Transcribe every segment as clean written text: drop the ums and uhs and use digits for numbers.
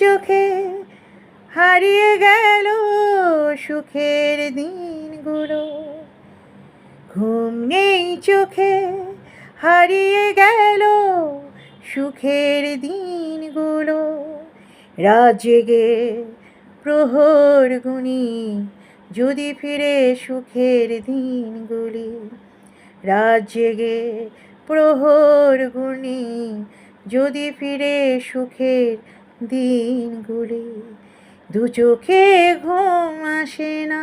চোখে হারিয়ে গেল সুখের দিনগুলো, ঘুম নেই চোখে হারিয়ে গেল সুখের দিনগুলো। রাত জেগে প্রহর গুনি যদি ফিরে সুখের দিনগুলি, রাত জেগে প্রহর গুনি যদি ফিরে সুখের দিনগুলি। দু চোখে ঘুম আসে না,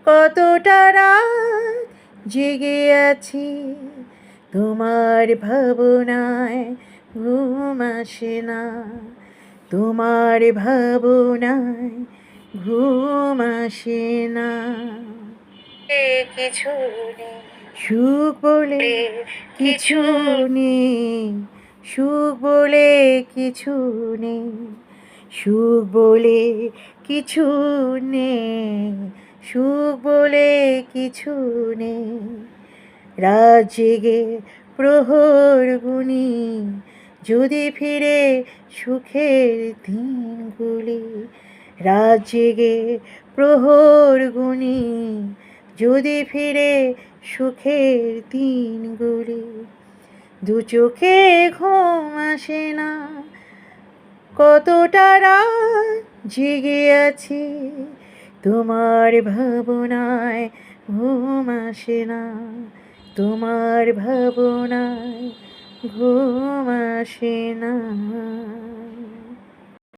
কতটা রাত জেগে আছি, তোমার ভাবনায় ঘুম আসে না, তোমার ভাবনায় ঘুম আসে না। কিছু নেই সুখ বলে, কিছু নেই সুখ বলে, কিছু নেই সুখ বলে, কিছু নেই সুখ বলে, কিছু নেই। রাত জেগে প্রহর গুনি যদি ফিরে সুখের দিনগুলি, রাত জেগে প্রহর গুনি যদি ফিরে সুখের দিনগুলি। দু চোখে ঘুম আসে না, কতটা রাত জেগে আছি, তোমার ভাবনায় ঘুম আসে না, তোমার ভাবনায় ঘুম আসে না।